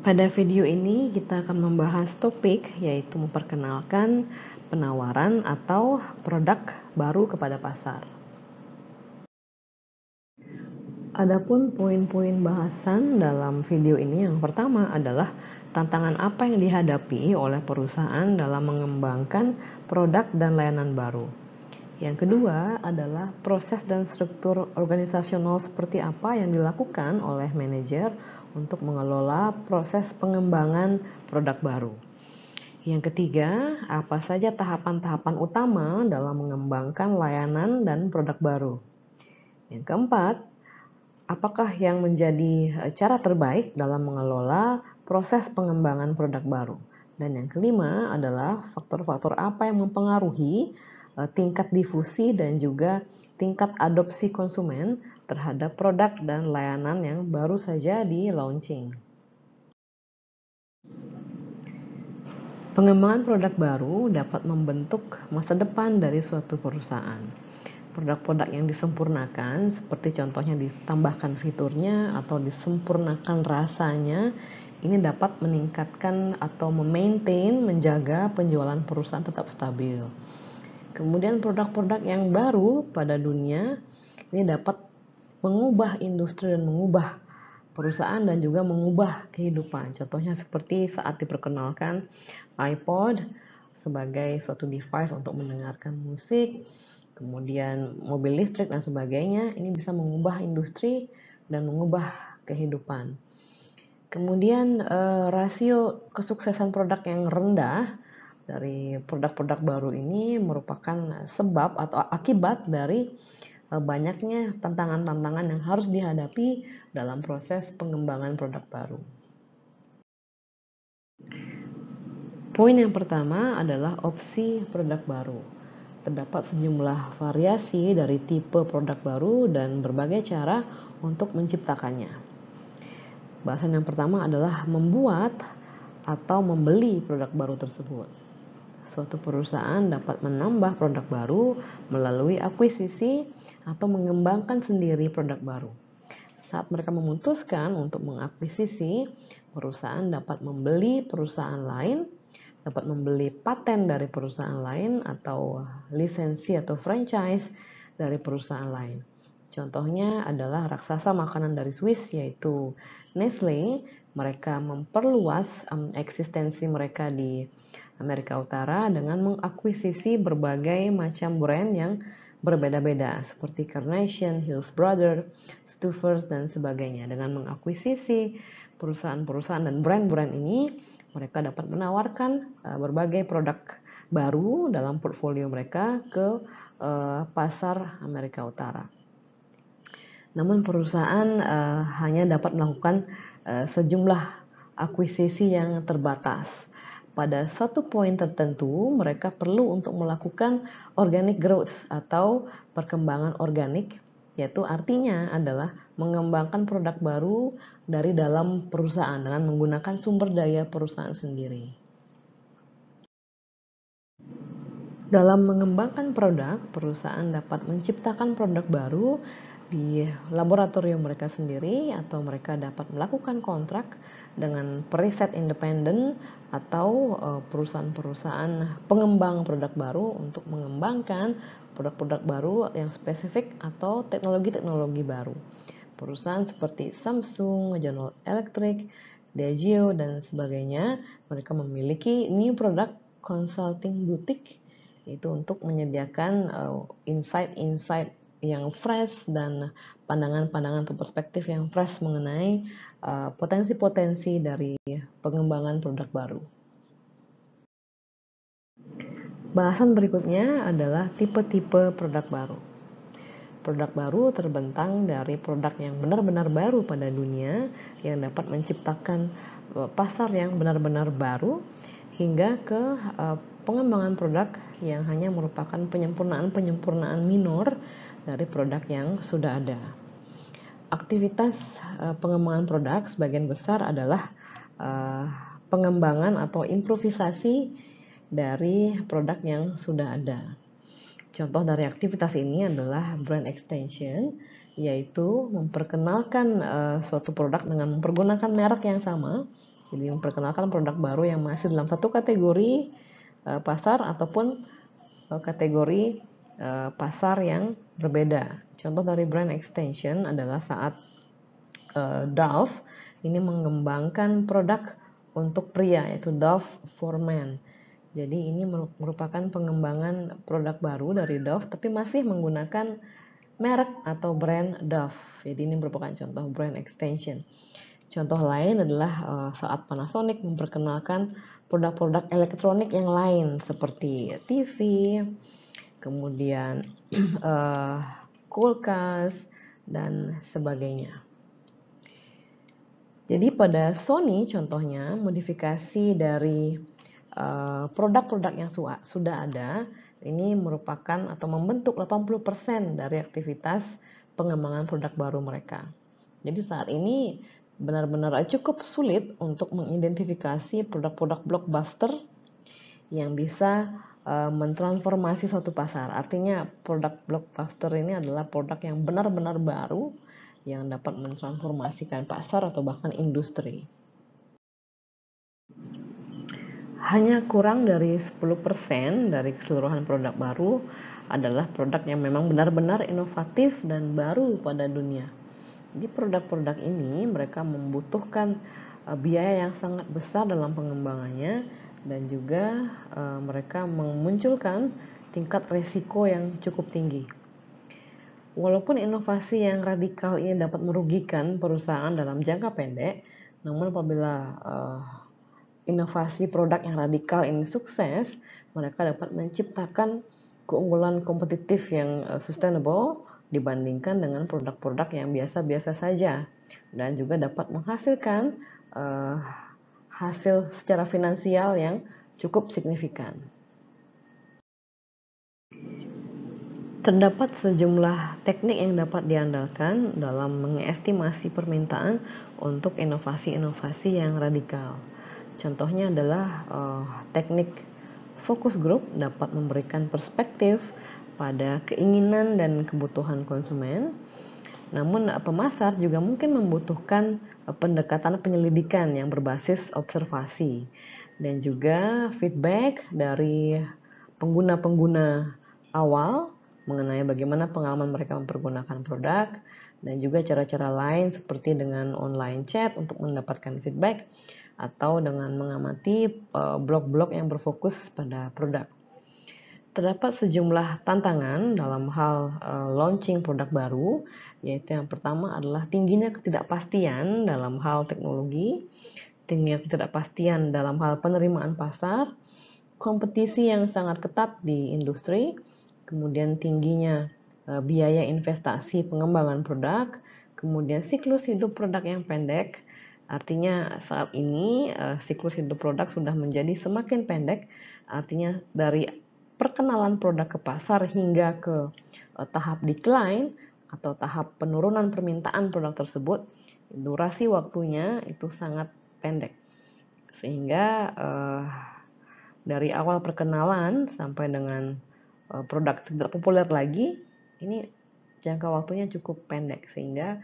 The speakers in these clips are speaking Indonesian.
Pada video ini kita akan membahas topik yaitu memperkenalkan penawaran atau produk baru kepada pasar. Adapun poin-poin bahasan dalam video ini yang pertama adalah tantangan apa yang dihadapi oleh perusahaan dalam mengembangkan produk dan layanan baru. Yang kedua adalah proses dan struktur organisasional seperti apa yang dilakukan oleh manajer untuk mengelola proses pengembangan produk baru. Yang ketiga, apa saja tahapan-tahapan utama dalam mengembangkan layanan dan produk baru. Yang keempat, apakah yang menjadi cara terbaik dalam mengelola proses pengembangan produk baru. Dan yang kelima adalah faktor-faktor apa yang mempengaruhi tingkat difusi dan juga tingkat adopsi konsumen terhadap produk dan layanan yang baru saja di launching. Pengembangan produk baru dapat membentuk masa depan dari suatu perusahaan. Produk-produk yang disempurnakan, seperti contohnya ditambahkan fiturnya atau disempurnakan rasanya, ini dapat meningkatkan atau menjaga penjualan perusahaan tetap stabil. Kemudian produk-produk yang baru pada dunia ini dapat mengubah industri dan mengubah perusahaan dan juga mengubah kehidupan. Contohnya seperti saat diperkenalkan iPod sebagai suatu device untuk mendengarkan musik, kemudian mobil listrik dan sebagainya, ini bisa mengubah industri dan mengubah kehidupan. Kemudian rasio kesuksesan produk yang rendah dari produk-produk baru ini merupakan sebab atau akibat dari banyaknya tantangan-tantangan yang harus dihadapi dalam proses pengembangan produk baru. Poin yang pertama adalah opsi produk baru. Terdapat sejumlah variasi dari tipe produk baru dan berbagai cara untuk menciptakannya. Bahasan yang pertama adalah membuat atau membeli produk baru tersebut. Suatu perusahaan dapat menambah produk baru melalui akuisisi atau mengembangkan sendiri produk baru. Saat mereka memutuskan untuk mengakuisisi, perusahaan dapat membeli perusahaan lain, dapat membeli paten dari perusahaan lain atau lisensi atau franchise dari perusahaan lain. Contohnya adalah raksasa makanan dari Swiss yaitu Nestle. Mereka memperluas eksistensi mereka di Amerika Utara dengan mengakuisisi berbagai macam brand yang berbeda-beda seperti Carnation, Hills Brothers, Stouffer's dan sebagainya. Dengan mengakuisisi perusahaan-perusahaan dan brand-brand ini, mereka dapat menawarkan berbagai produk baru dalam portfolio mereka ke pasar Amerika Utara. Namun perusahaan hanya dapat melakukan sejumlah akuisisi yang terbatas. Pada suatu poin tertentu, mereka perlu untuk melakukan organic growth atau perkembangan organik, yaitu artinya adalah mengembangkan produk baru dari dalam perusahaan dengan menggunakan sumber daya perusahaan sendiri. Dalam mengembangkan produk, perusahaan dapat menciptakan produk baru di laboratorium mereka sendiri atau mereka dapat melakukan kontrak dengan periset independen atau perusahaan-perusahaan pengembang produk baru untuk mengembangkan produk-produk baru yang spesifik atau teknologi-teknologi baru. Perusahaan seperti Samsung, General Electric, Diageo, dan sebagainya, mereka memiliki new product consulting boutique, itu untuk menyediakan insight-insight yang fresh dan pandangan-pandangan atau perspektif yang fresh mengenai potensi-potensi dari pengembangan produk baru. Bahasan berikutnya adalah tipe-tipe produk baru. Produk baru terbentang dari produk yang benar-benar baru pada dunia yang dapat menciptakan pasar yang benar-benar baru hingga ke pengembangan produk yang hanya merupakan penyempurnaan minor dari produk yang sudah ada. Aktivitas pengembangan produk sebagian besar adalah pengembangan atau improvisasi dari produk yang sudah ada. Contoh dari aktivitas ini adalah brand extension, yaitu memperkenalkan suatu produk dengan mempergunakan merek yang sama Jadi memperkenalkan produk baru yang masih dalam satu kategori pasar ataupun kategori pasar yang berbeda. Contoh dari brand extension adalah saat Dove ini mengembangkan produk untuk pria, yaitu Dove for Men. Jadi ini merupakan pengembangan produk baru dari Dove, tapi masih menggunakan merek atau brand Dove. Jadi ini merupakan contoh brand extension. Contoh lain adalah saat Panasonic memperkenalkan produk-produk elektronik yang lain seperti TV, kemudian kulkas, dan sebagainya. Jadi pada Sony contohnya modifikasi dari produk-produk yang sudah ada ini merupakan atau membentuk 80% dari aktivitas pengembangan produk baru mereka. Jadi saat ini benar-benar cukup sulit untuk mengidentifikasi produk-produk blockbuster yang bisa mentransformasi suatu pasar. Artinya produk blockbuster ini adalah produk yang benar-benar baru yang dapat mentransformasikan pasar atau bahkan industri. Hanya kurang dari 10% dari keseluruhan produk baru adalah produk yang memang benar-benar inovatif dan baru pada dunia. Di produk-produk ini mereka membutuhkan biaya yang sangat besar dalam pengembangannya dan juga mereka memunculkan tingkat risiko yang cukup tinggi. Walaupun inovasi yang radikal ini dapat merugikan perusahaan dalam jangka pendek, namun apabila inovasi produk yang radikal ini sukses, mereka dapat menciptakan keunggulan kompetitif yang sustainable dibandingkan dengan produk-produk yang biasa-biasa saja, dan juga dapat menghasilkan hasil secara finansial yang cukup signifikan. Terdapat sejumlah teknik yang dapat diandalkan dalam mengestimasi permintaan untuk inovasi-inovasi yang radikal. Contohnya adalah teknik focus group dapat memberikan perspektif pada keinginan dan kebutuhan konsumen. Namun pemasar juga mungkin membutuhkan pendekatan penyelidikan yang berbasis observasi dan juga feedback dari pengguna-pengguna awal mengenai bagaimana pengalaman mereka mempergunakan produk dan juga cara-cara lain seperti dengan online chat untuk mendapatkan feedback atau dengan mengamati blog-blog yang berfokus pada produk. Terdapat sejumlah tantangan dalam hal launching produk baru, yaitu yang pertama adalah tingginya ketidakpastian dalam hal teknologi, tingginya ketidakpastian dalam hal penerimaan pasar, kompetisi yang sangat ketat di industri, kemudian tingginya biaya investasi pengembangan produk, kemudian siklus hidup produk yang pendek. Artinya saat ini siklus hidup produk sudah menjadi semakin pendek, artinya dari perkenalan produk ke pasar hingga ke tahap decline atau tahap penurunan permintaan produk tersebut, durasi waktunya itu sangat pendek. Sehingga dari awal perkenalan sampai dengan produk tidak populer lagi, ini jangka waktunya cukup pendek sehingga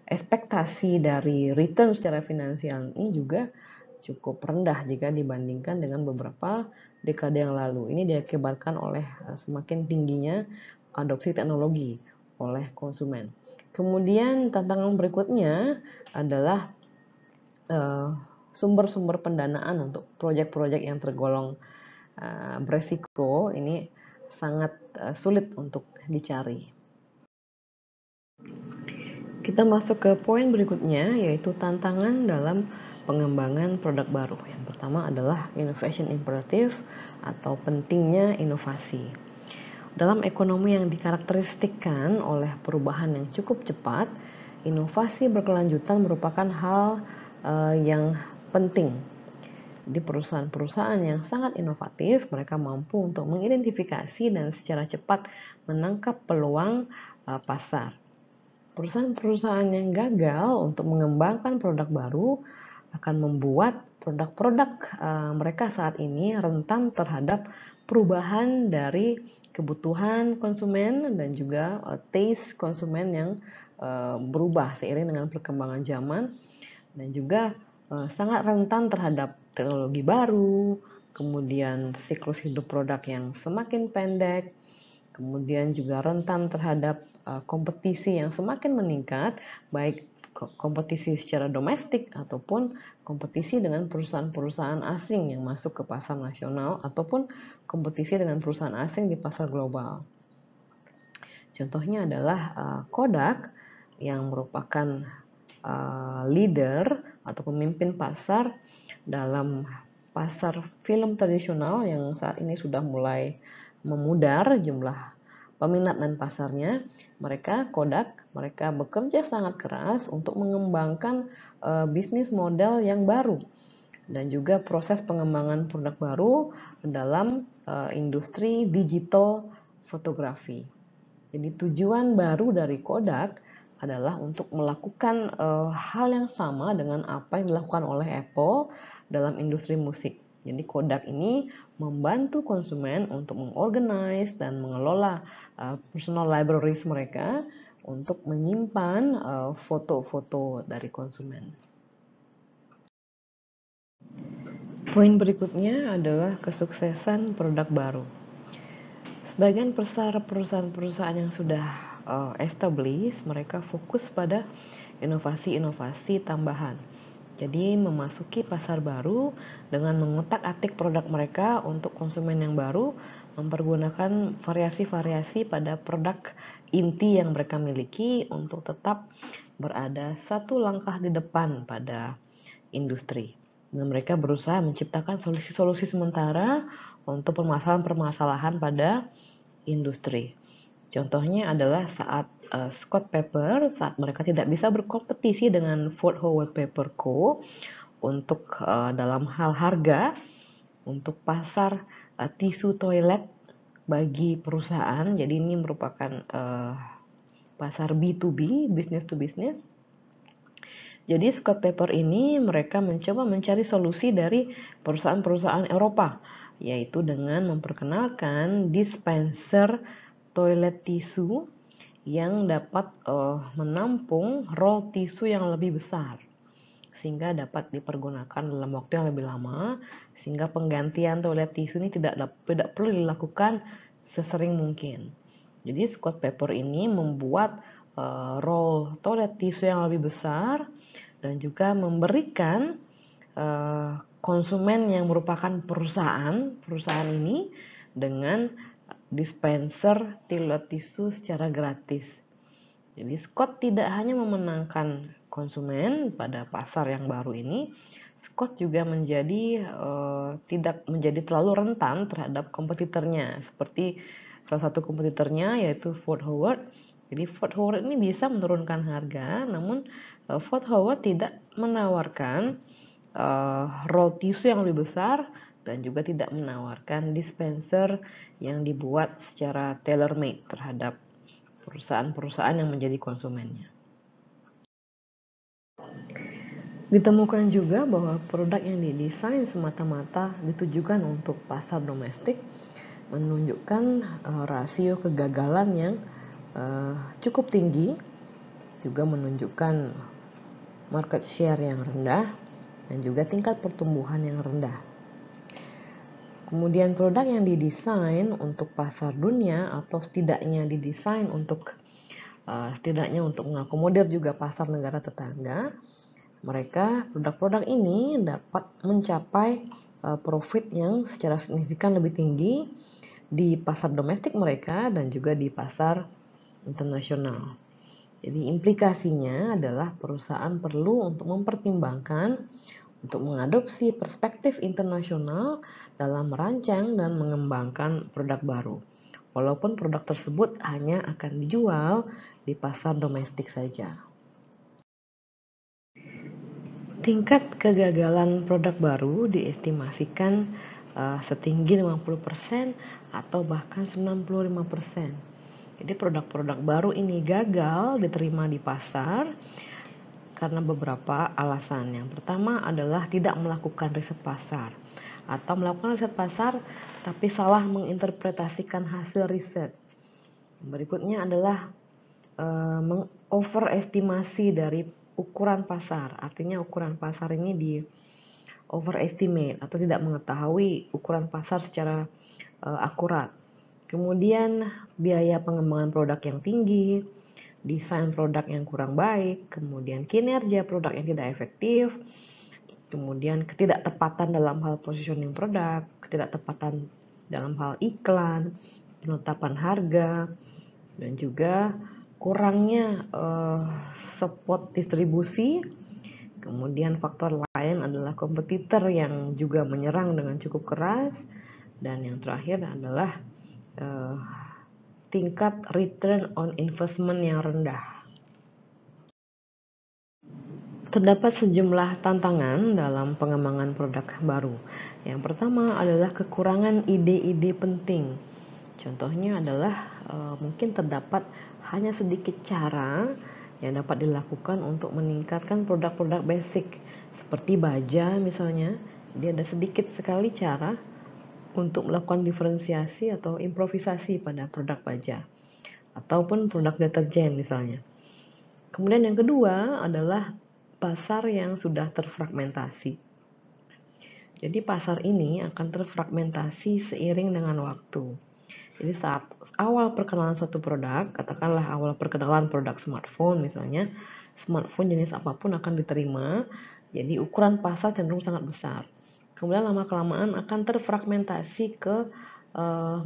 ekspektasi dari return secara finansial ini juga cukup rendah jika dibandingkan dengan beberapa dekade yang lalu. Ini diakibatkan oleh semakin tingginya adopsi teknologi oleh konsumen. Kemudian tantangan berikutnya adalah sumber-sumber pendanaan untuk proyek-proyek yang tergolong beresiko ini sangat sulit untuk dicari. Kita masuk ke poin berikutnya, yaitu tantangan dalam pengembangan produk baru. Yang pertama adalah innovation imperative atau pentingnya inovasi. Dalam ekonomi yang dikarakteristikkan oleh perubahan yang cukup cepat, inovasi berkelanjutan merupakan hal yang penting. Di perusahaan-perusahaan yang sangat inovatif, mereka mampu untuk mengidentifikasi dan secara cepat menangkap peluang pasar. Perusahaan-perusahaan yang gagal untuk mengembangkan produk baru akan membuat produk-produk mereka saat ini rentan terhadap perubahan dari kebutuhan konsumen dan juga taste konsumen yang berubah seiring dengan perkembangan zaman, dan juga sangat rentan terhadap teknologi baru, kemudian siklus hidup produk yang semakin pendek, kemudian juga rentan terhadap kompetisi yang semakin meningkat, baik kompetisi secara domestik ataupun kompetisi dengan perusahaan-perusahaan asing yang masuk ke pasar nasional ataupun kompetisi dengan perusahaan asing di pasar global. Contohnya adalah Kodak yang merupakan leader atau pemimpin pasar dalam pasar film tradisional yang saat ini sudah mulai memudar jumlah peminat dan pasarnya. Kodak bekerja sangat keras untuk mengembangkan bisnis model yang baru dan juga proses pengembangan produk baru dalam industri digital fotografi. Jadi tujuan baru dari Kodak adalah untuk melakukan hal yang sama dengan apa yang dilakukan oleh Apple dalam industri musik. Jadi Kodak ini membantu konsumen untuk mengorganize dan mengelola personal libraries mereka untuk menyimpan foto-foto dari konsumen. Poin berikutnya adalah kesuksesan produk baru. Sebagian besar perusahaan-perusahaan yang sudah established, mereka fokus pada inovasi-inovasi tambahan. Jadi memasuki pasar baru dengan mengutak-atik produk mereka untuk konsumen yang baru, mempergunakan variasi-variasi pada produk inti yang mereka miliki untuk tetap berada satu langkah di depan pada industri. Dan mereka berusaha menciptakan solusi-solusi sementara untuk permasalahan-permasalahan pada industri. Contohnya adalah saat Scott Pepper, saat mereka tidak bisa berkompetisi dengan Fort Howard Paper Co. untuk dalam hal harga untuk pasar tisu toilet bagi perusahaan. Jadi ini merupakan pasar B2B, business to business. Jadi Scott Pepper ini mereka mencoba mencari solusi dari perusahaan-perusahaan Eropa, yaitu dengan memperkenalkan dispenser toilet tisu yang dapat menampung roll tisu yang lebih besar, sehingga dapat dipergunakan dalam waktu yang lebih lama, sehingga penggantian toilet tisu ini tidak perlu dilakukan sesering mungkin. Jadi Scott Pepper ini membuat roll toilet tisu yang lebih besar dan juga memberikan konsumen yang merupakan perusahaan ini dengan dispenser toilet tisu secara gratis. Jadi Scott tidak hanya memenangkan konsumen pada pasar yang baru ini, Scott juga tidak menjadi terlalu rentan terhadap kompetitornya, seperti salah satu kompetitornya yaitu Fort Howard. Jadi Fort Howard ini bisa menurunkan harga, namun Fort Howard tidak menawarkan roll tisu yang lebih besar dan juga tidak menawarkan dispenser yang dibuat secara tailor-made terhadap perusahaan-perusahaan yang menjadi konsumennya. Ditemukan juga bahwa produk yang didesain semata-mata ditujukan untuk pasar domestik menunjukkan rasio kegagalan yang cukup tinggi, juga menunjukkan market share yang rendah dan juga tingkat pertumbuhan yang rendah. Kemudian produk yang didesain untuk pasar dunia atau setidaknya didesain untuk mengakomodir juga pasar negara tetangga, produk-produk ini dapat mencapai profit yang secara signifikan lebih tinggi di pasar domestik mereka dan juga di pasar internasional. Jadi implikasinya adalah perusahaan perlu untuk mempertimbangkan untuk mengadopsi perspektif internasional dalam merancang dan mengembangkan produk baru. Walaupun produk tersebut hanya akan dijual di pasar domestik saja. Tingkat kegagalan produk baru diestimasikan setinggi 50% atau bahkan 95%. Jadi produk-produk baru ini gagal diterima di pasar karena beberapa alasan. Yang pertama adalah tidak melakukan riset pasar atau melakukan riset pasar tapi salah menginterpretasikan hasil riset. Berikutnya adalah mengoverestimasi dari ukuran pasar. Artinya ukuran pasar ini di overestimate atau tidak mengetahui ukuran pasar secara akurat. Kemudian biaya pengembangan produk yang tinggi, desain produk yang kurang baik, kemudian kinerja produk yang tidak efektif, kemudian ketidaktepatan dalam hal positioning produk, ketidaktepatan dalam hal iklan, penetapan harga, dan juga kurangnya support distribusi. Kemudian faktor lain adalah kompetitor yang juga menyerang dengan cukup keras, dan yang terakhir adalah tingkat return on investment yang rendah. Terdapat sejumlah tantangan dalam pengembangan produk baru. Yang pertama adalah kekurangan ide-ide penting. Contohnya adalah mungkin terdapat hanya sedikit cara yang dapat dilakukan untuk meningkatkan produk-produk basic seperti baja misalnya. Dia ada sedikit sekali cara untuk melakukan diferensiasi atau improvisasi pada produk baja ataupun produk deterjen misalnya. Kemudian yang kedua adalah pasar yang sudah terfragmentasi. Jadi pasar ini akan terfragmentasi seiring dengan waktu. Jadi saat awal perkenalan suatu produk, katakanlah awal perkenalan produk smartphone misalnya, smartphone jenis apapun akan diterima, jadi ukuran pasar cenderung sangat besar. Kemudian lama-kelamaan akan terfragmentasi ke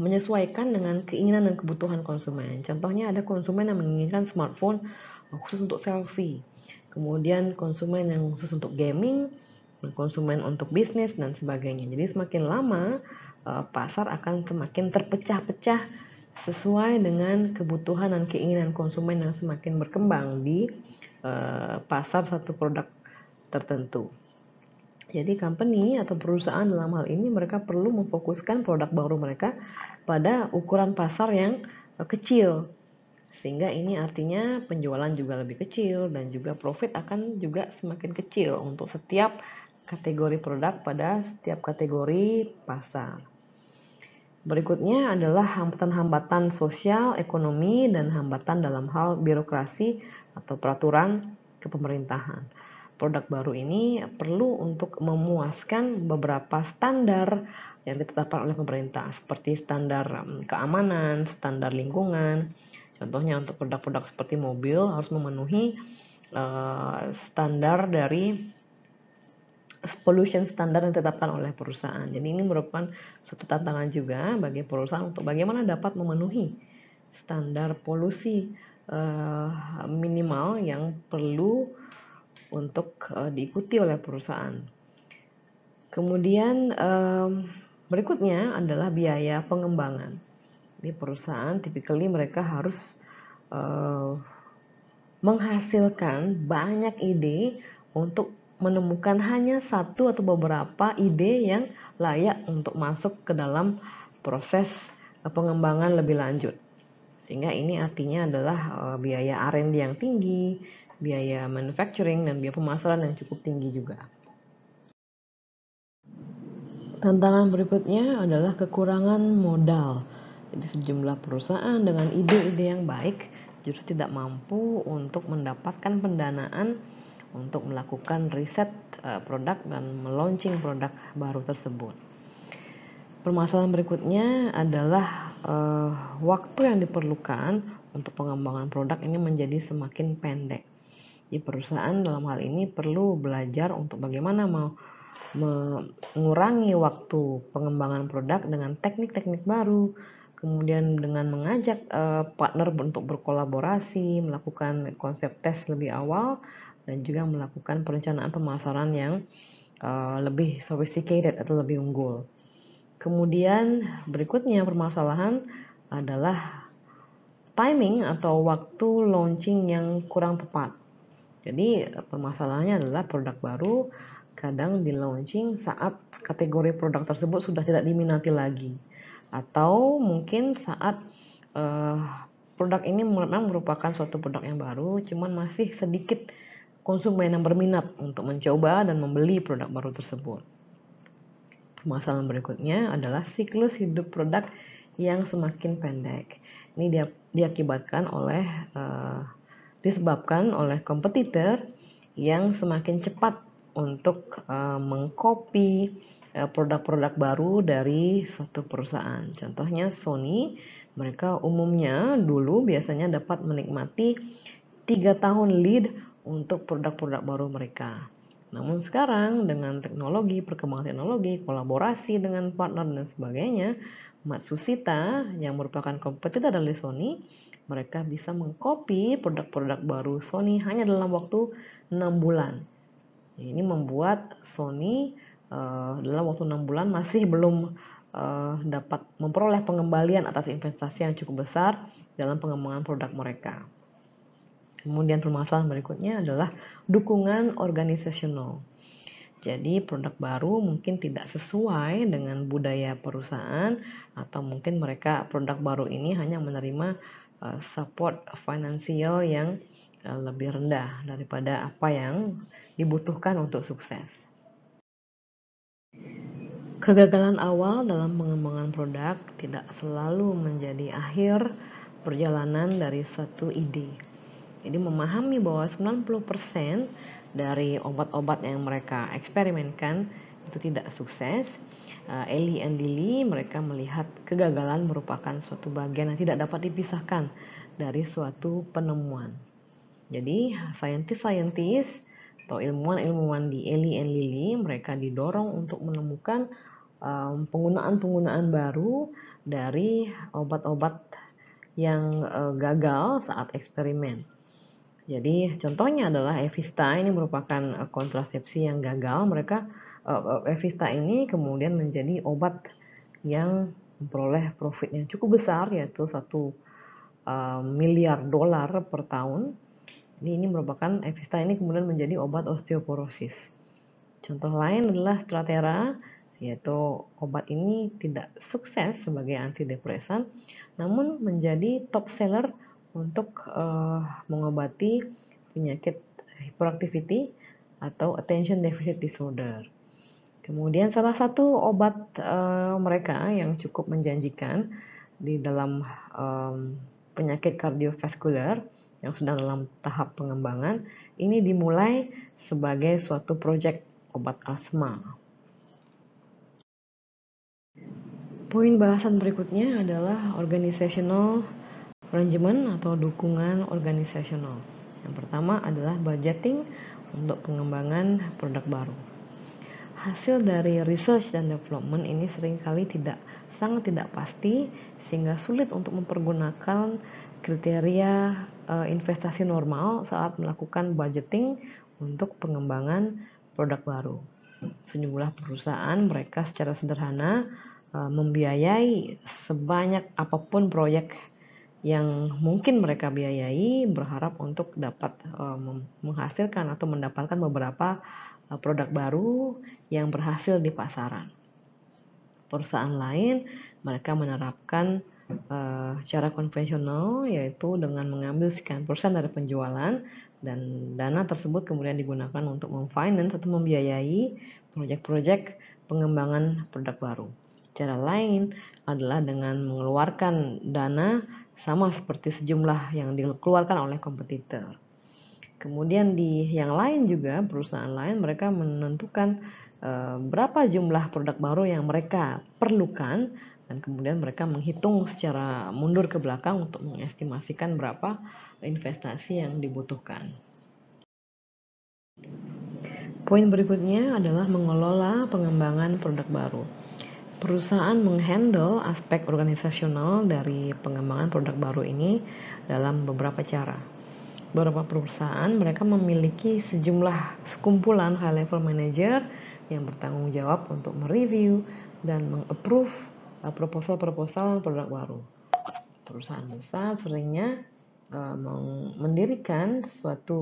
menyesuaikan dengan keinginan dan kebutuhan konsumen. Contohnya ada konsumen yang menginginkan smartphone khusus untuk selfie, kemudian konsumen yang khusus untuk gaming, konsumen untuk bisnis dan sebagainya. Jadi semakin lama pasar akan semakin terpecah-pecah sesuai dengan kebutuhan dan keinginan konsumen yang semakin berkembang di pasar satu produk tertentu. Jadi company atau perusahaan dalam hal ini mereka perlu memfokuskan produk baru mereka pada ukuran pasar yang kecil. Sehingga ini artinya penjualan juga lebih kecil dan juga profit akan juga semakin kecil untuk setiap kategori produk pada setiap kategori pasar. Berikutnya adalah hambatan-hambatan sosial, ekonomi, dan hambatan dalam hal birokrasi atau peraturan kepemerintahan. Produk baru ini perlu untuk memuaskan beberapa standar yang ditetapkan oleh pemerintah, seperti standar keamanan, standar lingkungan. Contohnya untuk produk-produk seperti mobil harus memenuhi standar dari pollution standar yang ditetapkan oleh perusahaan. Jadi ini merupakan suatu tantangan juga bagi perusahaan untuk bagaimana dapat memenuhi standar polusi minimal yang perlu untuk diikuti oleh perusahaan. Kemudian berikutnya adalah biaya pengembangan. Di perusahaan typically mereka harus menghasilkan banyak ide untuk menemukan hanya satu atau beberapa ide yang layak untuk masuk ke dalam proses pengembangan lebih lanjut. Sehingga ini artinya adalah biaya R&D yang tinggi, biaya manufacturing, dan biaya pemasaran yang cukup tinggi juga. Tantangan berikutnya adalah kekurangan modal. Jadi sejumlah perusahaan dengan ide-ide yang baik justru tidak mampu untuk mendapatkan pendanaan untuk melakukan riset produk dan meluncing produk baru tersebut. Permasalahan berikutnya adalah waktu yang diperlukan untuk pengembangan produk ini menjadi semakin pendek. Di perusahaan dalam hal ini perlu belajar untuk bagaimana mengurangi waktu pengembangan produk dengan teknik-teknik baru, kemudian dengan mengajak partner untuk berkolaborasi, melakukan konsep tes lebih awal, dan juga melakukan perencanaan pemasaran yang lebih sophisticated atau lebih unggul. Kemudian berikutnya permasalahan adalah timing atau waktu launching yang kurang tepat. Jadi permasalahannya adalah produk baru kadang di launching saat kategori produk tersebut sudah tidak diminati lagi, atau mungkin saat produk ini memang merupakan suatu produk yang baru, cuman masih sedikit konsumen yang berminat untuk mencoba dan membeli produk baru tersebut. Permasalahan berikutnya adalah siklus hidup produk yang semakin pendek. Ini diakibatkan oleh disebabkan oleh kompetitor yang semakin cepat untuk mengcopy produk-produk baru dari suatu perusahaan. Contohnya Sony, mereka umumnya dulu biasanya dapat menikmati 3 tahun lead untuk produk-produk baru mereka. Namun sekarang dengan teknologi, perkembangan teknologi, kolaborasi dengan partner dan sebagainya, Matsushita yang merupakan kompetitor dari Sony, mereka bisa mengcopy produk-produk baru Sony hanya dalam waktu 6 bulan. Ini membuat Sony dalam waktu 6 bulan masih belum dapat memperoleh pengembalian atas investasi yang cukup besar dalam pengembangan produk mereka. Kemudian permasalahan berikutnya adalah dukungan organisasional. Jadi produk baru mungkin tidak sesuai dengan budaya perusahaan, atau mungkin mereka produk baru ini hanya menerima support finansial yang lebih rendah daripada apa yang dibutuhkan untuk sukses. Kegagalan awal dalam pengembangan produk tidak selalu menjadi akhir perjalanan dari suatu ide. Jadi memahami bahwa 90% dari obat-obat yang mereka eksperimenkan itu tidak sukses. Eli and Lilly mereka melihat kegagalan merupakan suatu bagian yang tidak dapat dipisahkan dari suatu penemuan. Jadi saintis-saintis atau ilmuwan-ilmuwan di Eli and Lilly mereka didorong untuk menemukan penggunaan-penggunaan baru dari obat-obat yang gagal saat eksperimen. Jadi contohnya adalah Evista, ini merupakan kontrasepsi yang gagal. Evista ini kemudian menjadi obat yang memperoleh profit yang cukup besar, yaitu 1 miliar dolar per tahun. Ini merupakan Evista ini kemudian menjadi obat osteoporosis. Contoh lain adalah Strattera, yaitu obat ini tidak sukses sebagai antidepresan, namun menjadi top seller untuk mengobati penyakit hyperactivity atau attention deficit disorder. Kemudian salah satu obat mereka yang cukup menjanjikan di dalam penyakit kardiovaskular yang sedang dalam tahap pengembangan, ini dimulai sebagai suatu proyek obat asma. Poin bahasan berikutnya adalah organizational arrangement atau dukungan organisasional. Yang pertama adalah budgeting untuk pengembangan produk baru. Hasil dari research dan development ini seringkali sangat tidak pasti, sehingga sulit untuk mempergunakan kriteria investasi normal saat melakukan budgeting untuk pengembangan produk baru. Sejumlah perusahaan mereka secara sederhana membiayai sebanyak apapun proyek yang mungkin mereka biayai, berharap untuk dapat menghasilkan atau mendapatkan beberapa produk baru yang berhasil di pasaran. Perusahaan lain mereka menerapkan cara konvensional, yaitu dengan mengambil sekian persen dari penjualan, dan dana tersebut kemudian digunakan untuk memfinance atau membiayai proyek-proyek pengembangan produk baru. Cara lain adalah dengan mengeluarkan dana sama seperti sejumlah yang dikeluarkan oleh kompetitor. Kemudian di yang lain juga, perusahaan lain mereka menentukan berapa jumlah produk baru yang mereka perlukan, dan kemudian mereka menghitung secara mundur ke belakang untuk mengestimasikan berapa investasi yang dibutuhkan. Poin berikutnya adalah mengelola pengembangan produk baru. Perusahaan menghandle aspek organisasional dari pengembangan produk baru ini dalam beberapa cara. Beberapa perusahaan mereka memiliki sejumlah sekumpulan high level manager yang bertanggung jawab untuk mereview dan mengapprove proposal-proposal produk baru. Perusahaan besar seringnya mendirikan suatu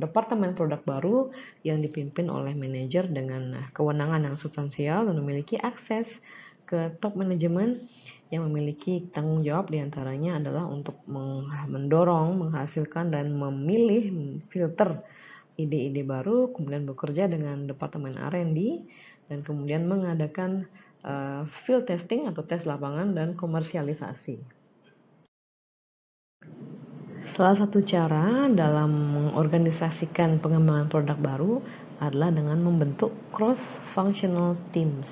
departemen produk baru yang dipimpin oleh manajer dengan kewenangan yang substansial dan memiliki akses ke top manajemen yang memiliki tanggung jawab diantaranya adalah untuk mendorong, menghasilkan, dan memilih filter ide-ide baru, kemudian bekerja dengan departemen R&D, dan kemudian mengadakan field testing atau tes lapangan dan komersialisasi. Salah satu cara dalam mengorganisasikan pengembangan produk baru adalah dengan membentuk cross-functional teams.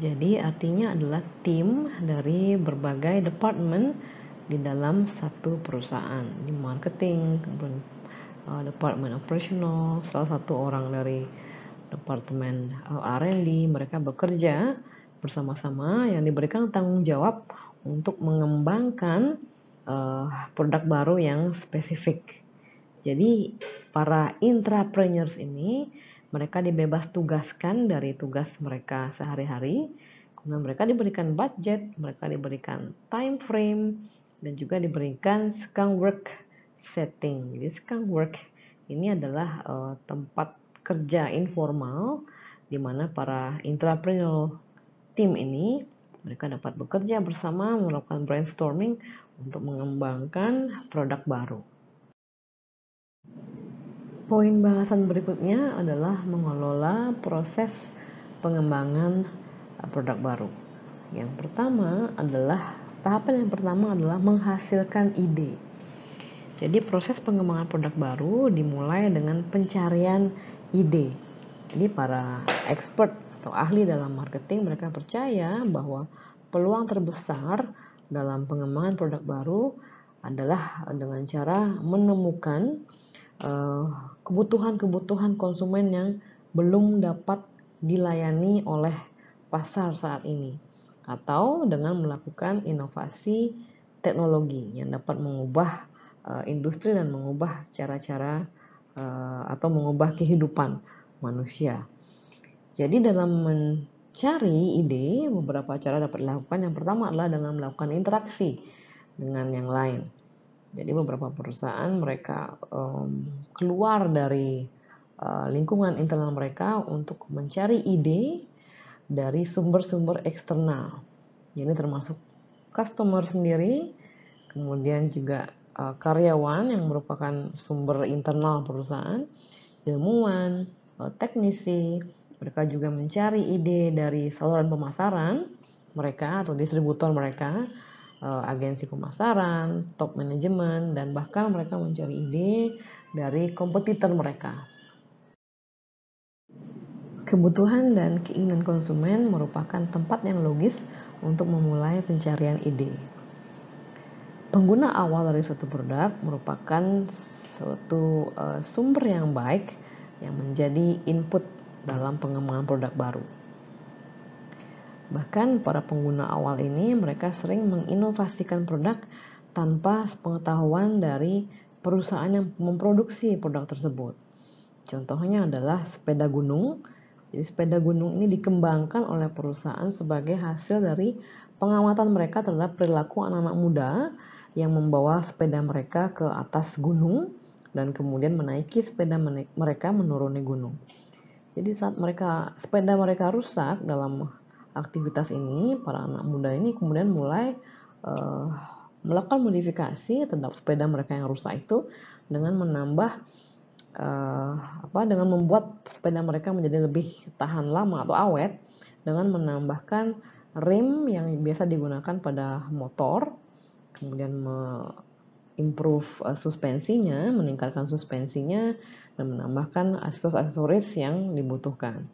Jadi artinya adalah tim dari berbagai departemen di dalam satu perusahaan, di marketing, kemudian departemen operational, salah satu orang dari departemen R&D, mereka bekerja bersama-sama yang diberikan tanggung jawab untuk mengembangkan produk baru yang spesifik. Jadi para intrapreneurs ini mereka dibebas tugaskan dari tugas mereka sehari-hari. Kemudian mereka diberikan budget, mereka diberikan time frame, dan juga diberikan skunk work setting. Jadi skunk work ini adalah tempat kerja informal di mana para intrapreneur tim ini mereka dapat bekerja bersama melakukan brainstorming untuk mengembangkan produk baru. Poin bahasan berikutnya adalah mengelola proses pengembangan produk baru. Yang pertama adalah tahapan yang pertama adalah menghasilkan ide. Jadi proses pengembangan produk baru dimulai dengan pencarian ide. Jadi para expert atau ahli dalam marketing mereka percaya bahwa peluang terbesar dalam pengembangan produk baru adalah dengan cara menemukan kebutuhan-kebutuhan konsumen yang belum dapat dilayani oleh pasar saat ini, atau dengan melakukan inovasi teknologi yang dapat mengubah industri dan mengubah cara-cara atau mengubah kehidupan manusia. Jadi dalam mencari ide, beberapa cara dapat dilakukan. Yang pertama adalah dengan melakukan interaksi dengan yang lain. Jadi beberapa perusahaan mereka keluar dari lingkungan internal mereka untuk mencari ide dari sumber-sumber eksternal. Jadi termasuk customer sendiri, kemudian juga karyawan yang merupakan sumber internal perusahaan, ilmuwan, teknisi. Mereka juga mencari ide dari saluran pemasaran mereka atau distributor mereka, agensi pemasaran, top manajemen, dan bahkan mereka mencari ide dari kompetitor mereka. Kebutuhan dan keinginan konsumen merupakan tempat yang logis untuk memulai pencarian ide. Pengguna awal dari suatu produk merupakan suatu sumber yang baik yang menjadi input dalam pengembangan produk baru. Bahkan para pengguna awal ini mereka sering menginovasikan produk tanpa pengetahuan dari perusahaan yang memproduksi produk tersebut. Contohnya adalah sepeda gunung. Jadi sepeda gunung ini dikembangkan oleh perusahaan sebagai hasil dari pengamatan mereka terhadap perilaku anak-anak muda yang membawa sepeda mereka ke atas gunung dan kemudian menaiki sepeda mereka menuruni gunung. Jadi saat sepeda mereka rusak dalam aktivitas ini, para anak muda ini kemudian mulai melakukan modifikasi terhadap sepeda mereka yang rusak itu dengan menambah dengan membuat sepeda mereka menjadi lebih tahan lama atau awet dengan menambahkan rem yang biasa digunakan pada motor, kemudian improve suspensinya, meningkatkan suspensinya, dan menambahkan aksesoris yang dibutuhkan.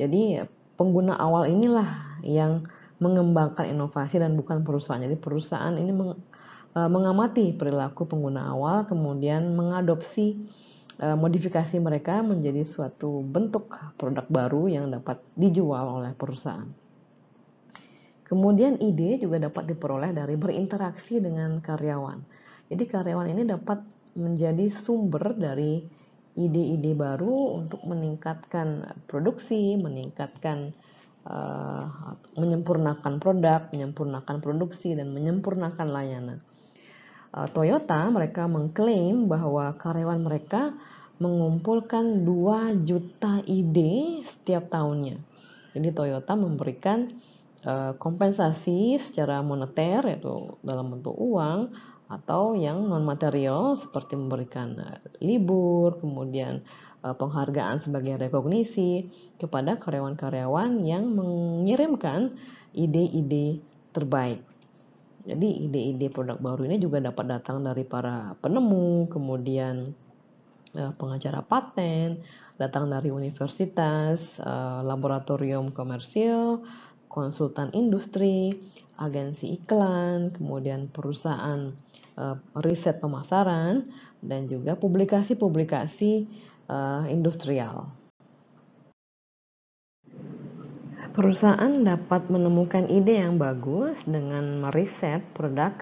Jadi pengguna awal inilah yang mengembangkan inovasi dan bukan perusahaan. Jadi perusahaan ini mengamati perilaku pengguna awal, kemudian mengadopsi modifikasi mereka menjadi suatu bentuk produk baru yang dapat dijual oleh perusahaan. Kemudian ide juga dapat diperoleh dari berinteraksi dengan karyawan. Jadi karyawan ini dapat menjadi sumber dari ide-ide baru untuk meningkatkan produksi, menyempurnakan produk, menyempurnakan produksi, dan menyempurnakan layanan. Toyota mereka mengklaim bahwa karyawan mereka mengumpulkan 2 juta ide setiap tahunnya. Jadi Toyota memberikan kompensasi secara moneter, yaitu dalam bentuk uang, atau yang non material seperti memberikan libur, kemudian penghargaan sebagai rekognisi kepada karyawan-karyawan yang mengirimkan ide-ide terbaik. Jadi ide-ide produk baru ini juga dapat datang dari para penemu, kemudian pengacara paten, datang dari universitas, laboratorium komersil, konsultan industri, agensi iklan, kemudian perusahaan riset pemasaran, dan juga publikasi-publikasi industrial. Perusahaan dapat menemukan ide yang bagus dengan meriset produk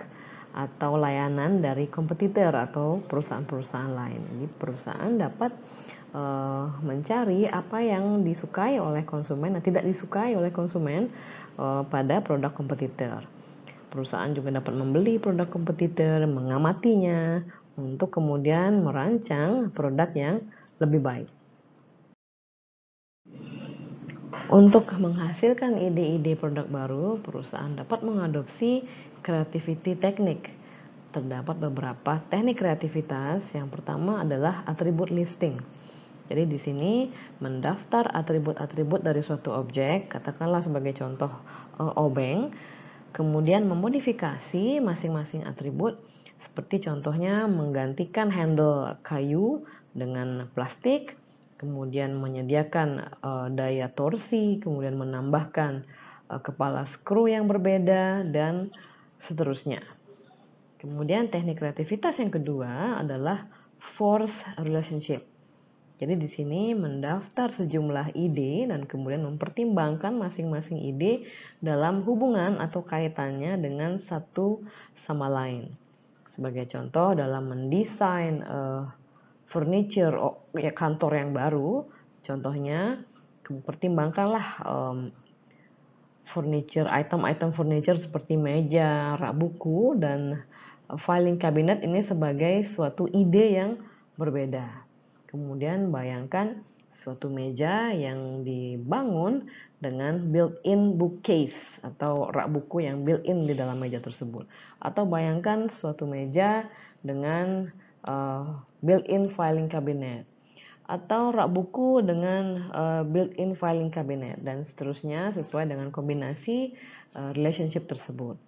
atau layanan dari kompetitor atau perusahaan-perusahaan lain. Jadi perusahaan dapat mencari apa yang disukai oleh konsumen dan tidak disukai oleh konsumen pada produk kompetitor. Perusahaan juga dapat membeli produk kompetitor, mengamatinya, untuk kemudian merancang produk yang lebih baik. Untuk menghasilkan ide-ide produk baru, perusahaan dapat mengadopsi creativity teknik. Terdapat beberapa teknik kreativitas. Yang pertama adalah atribut listing. Jadi di sini mendaftar atribut-atribut dari suatu objek, katakanlah sebagai contoh obeng, kemudian memodifikasi masing-masing atribut, seperti contohnya menggantikan handle kayu dengan plastik, kemudian menyediakan daya torsi, kemudian menambahkan kepala skru yang berbeda, dan seterusnya. Kemudian teknik kreativitas yang kedua adalah force relationship. Jadi di sini mendaftar sejumlah ide dan kemudian mempertimbangkan masing-masing ide dalam hubungan atau kaitannya dengan satu sama lain. Sebagai contoh dalam mendesain furniture kantor yang baru, contohnya pertimbangkanlah item-item furniture seperti meja, rak buku, dan filing cabinet ini sebagai suatu ide yang berbeda. Kemudian bayangkan suatu meja yang dibangun dengan built-in bookcase atau rak buku yang built-in di dalam meja tersebut. Atau bayangkan suatu meja dengan built-in filing cabinet, atau rak buku dengan built-in filing cabinet, dan seterusnya sesuai dengan kombinasi relationship tersebut.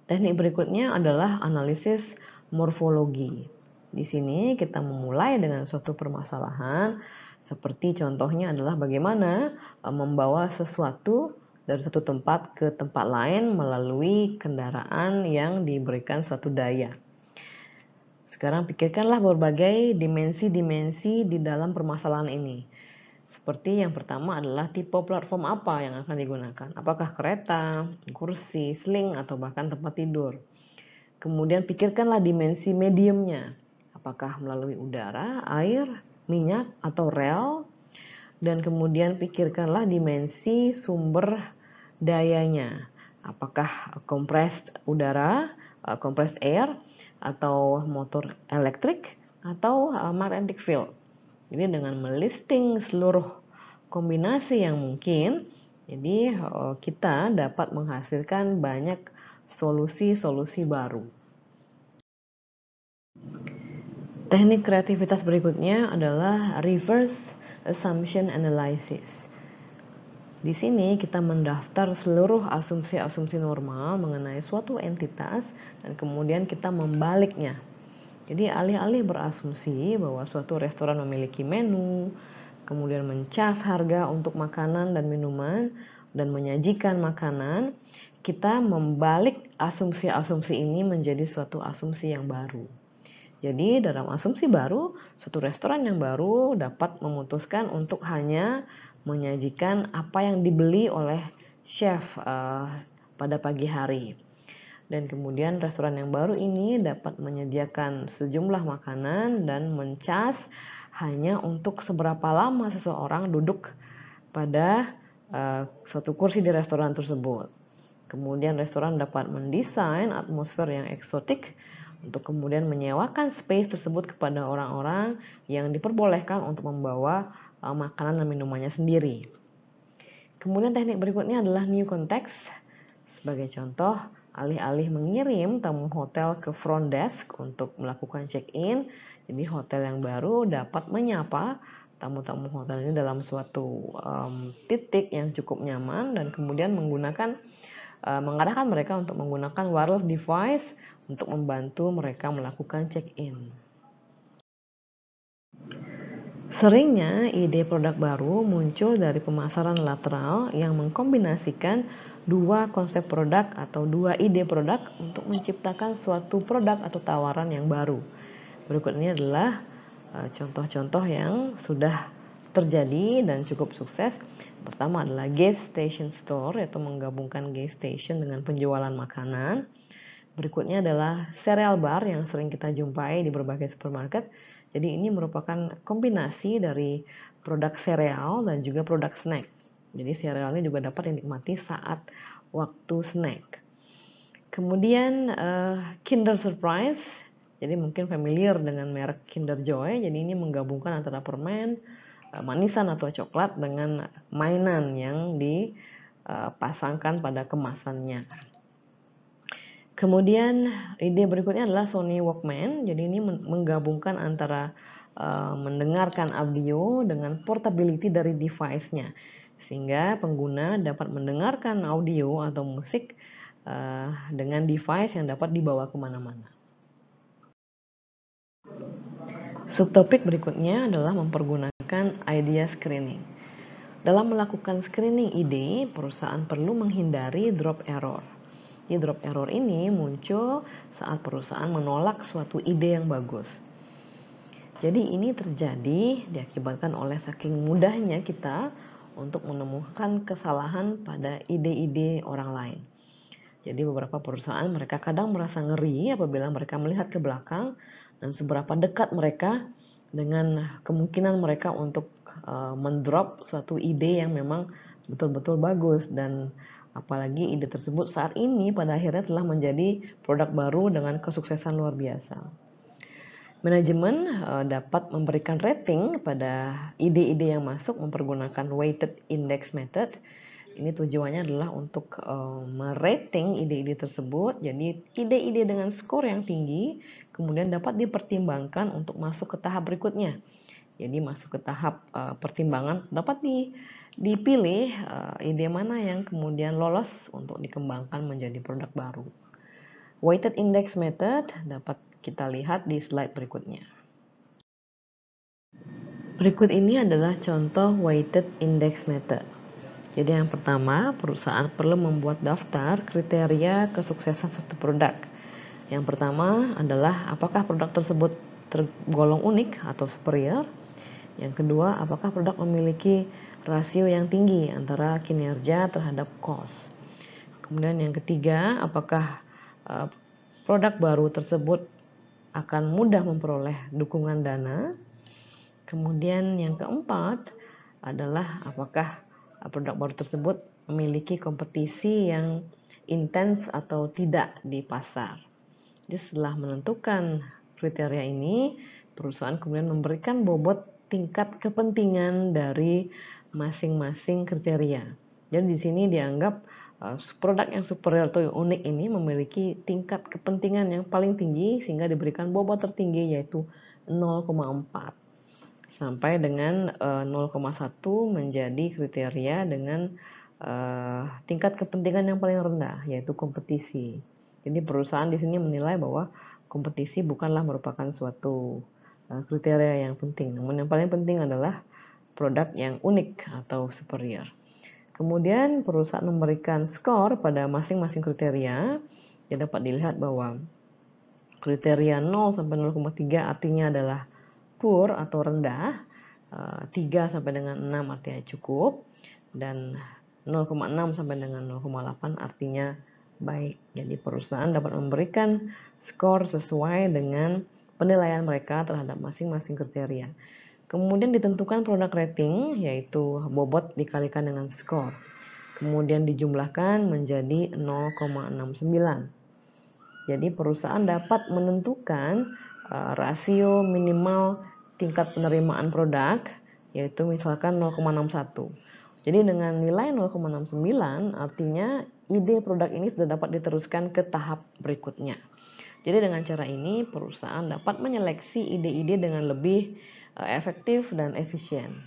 Teknik berikutnya adalah analisis morfologi. Di sini kita memulai dengan suatu permasalahan, seperti contohnya adalah bagaimana membawa sesuatu dari satu tempat ke tempat lain melalui kendaraan yang diberikan suatu daya. Sekarang pikirkanlah berbagai dimensi-dimensi di dalam permasalahan ini. Seperti yang pertama adalah tipe platform apa yang akan digunakan. Apakah kereta, kursi, sling, atau bahkan tempat tidur. Kemudian pikirkanlah dimensi mediumnya. Apakah melalui udara, air, minyak, atau rel. Dan kemudian pikirkanlah dimensi sumber dayanya. Apakah compressed udara, compressed air, atau motor elektrik, atau magnetic field. Jadi dengan melisting seluruh kombinasi yang mungkin, jadi kita dapat menghasilkan banyak solusi-solusi baru. Teknik kreativitas berikutnya adalah reverse assumption analysis. Di sini kita mendaftar seluruh asumsi-asumsi normal mengenai suatu entitas dan kemudian kita membaliknya. Jadi alih-alih berasumsi bahwa suatu restoran memiliki menu, kemudian mencas harga untuk makanan dan minuman, dan menyajikan makanan, kita membalik asumsi-asumsi ini menjadi suatu asumsi yang baru. Jadi dalam asumsi baru, suatu restoran yang baru dapat memutuskan untuk hanya menyajikan apa yang dibeli oleh chef pada pagi hari. Dan kemudian restoran yang baru ini dapat menyediakan sejumlah makanan dan mencas hanya untuk seberapa lama seseorang duduk pada suatu kursi di restoran tersebut. Kemudian restoran dapat mendesain atmosfer yang eksotik untuk kemudian menyewakan space tersebut kepada orang-orang yang diperbolehkan untuk membawa makanan dan minumannya sendiri. Kemudian teknik berikutnya adalah new context. Sebagai contoh, alih-alih mengirim tamu hotel ke front desk untuk melakukan check-in, jadi hotel yang baru dapat menyapa tamu-tamu hotel ini dalam suatu titik yang cukup nyaman dan kemudian menggunakan mengarahkan mereka untuk menggunakan wireless device untuk membantu mereka melakukan check-in. Seringnya ide produk baru muncul dari pemasaran lateral yang mengkombinasikan dua konsep produk atau dua ide produk untuk menciptakan suatu produk atau tawaran yang baru. Berikut ini adalah contoh-contoh yang sudah terjadi dan cukup sukses. Pertama adalah gas station store, yaitu menggabungkan gas station dengan penjualan makanan. Berikutnya adalah cereal bar yang sering kita jumpai di berbagai supermarket. Jadi ini merupakan kombinasi dari produk sereal dan juga produk snack. Jadi sereal ini juga dapat dinikmati saat waktu snack. Kemudian Kinder Surprise. Jadi mungkin familiar dengan merek Kinder Joy. Jadi ini menggabungkan antara permen, manisan atau coklat dengan mainan yang dipasangkan pada kemasannya. Kemudian ide berikutnya adalah Sony Walkman. Jadi ini menggabungkan antara mendengarkan audio dengan portability dari device-nya, sehingga pengguna dapat mendengarkan audio atau musik dengan device yang dapat dibawa kemana-mana. Subtopik berikutnya adalah mempergunakan idea screening. Dalam melakukan screening ide, perusahaan perlu menghindari drop error. Di drop error ini muncul saat perusahaan menolak suatu ide yang bagus. Jadi ini terjadi diakibatkan oleh saking mudahnya kita untuk menemukan kesalahan pada ide-ide orang lain. Jadi beberapa perusahaan mereka kadang merasa ngeri apabila mereka melihat ke belakang dan seberapa dekat mereka dengan kemungkinan mereka untuk mendrop suatu ide yang memang betul-betul bagus, dan apalagi ide tersebut saat ini pada akhirnya telah menjadi produk baru dengan kesuksesan luar biasa. Manajemen dapat memberikan rating pada ide-ide yang masuk mempergunakan weighted index method. Ini tujuannya adalah untuk merating ide-ide tersebut. Jadi ide-ide dengan skor yang tinggi kemudian dapat dipertimbangkan untuk masuk ke tahap berikutnya. Jadi masuk ke tahap pertimbangan, dapat dipilih ide mana yang kemudian lolos untuk dikembangkan menjadi produk baru. Weighted index method dapat kita lihat di slide berikutnya. Berikut ini adalah contoh weighted index method. Jadi yang pertama, perusahaan perlu membuat daftar kriteria kesuksesan suatu produk. Yang pertama adalah apakah produk tersebut tergolong unik atau superior. Yang kedua, apakah produk memiliki rasio yang tinggi antara kinerja terhadap cost. Kemudian yang ketiga, apakah produk baru tersebut akan mudah memperoleh dukungan dana. Kemudian yang keempat adalah apakah produk baru tersebut memiliki kompetisi yang intens atau tidak di pasar. Jadi setelah menentukan kriteria ini, perusahaan kemudian memberikan bobot tingkat kepentingan dari masing-masing kriteria. Jadi di sini dianggap produk yang superior atau unik ini memiliki tingkat kepentingan yang paling tinggi sehingga diberikan bobot tertinggi yaitu 0,4 sampai dengan 0,1 menjadi kriteria dengan tingkat kepentingan yang paling rendah yaitu kompetisi. Jadi perusahaan di sini menilai bahwa kompetisi bukanlah merupakan suatu kriteria yang penting, namun yang paling penting adalah produk yang unik atau superior. Kemudian perusahaan memberikan skor pada masing-masing kriteria. Ya dapat dilihat bahwa kriteria 0 sampai 0,3 artinya adalah poor atau rendah, 3 sampai dengan 6 artinya cukup, dan 0,6 sampai dengan 0,8 artinya baik. Jadi perusahaan dapat memberikan skor sesuai dengan penilaian mereka terhadap masing-masing kriteria. Kemudian ditentukan produk rating, yaitu bobot dikalikan dengan skor. Kemudian dijumlahkan menjadi 0,69. Jadi perusahaan dapat menentukan rasio minimal tingkat penerimaan produk, yaitu misalkan 0,61. Jadi dengan nilai 0,69 artinya ide produk ini sudah dapat diteruskan ke tahap berikutnya. Jadi dengan cara ini perusahaan dapat menyeleksi ide-ide dengan lebih efektif dan efisien.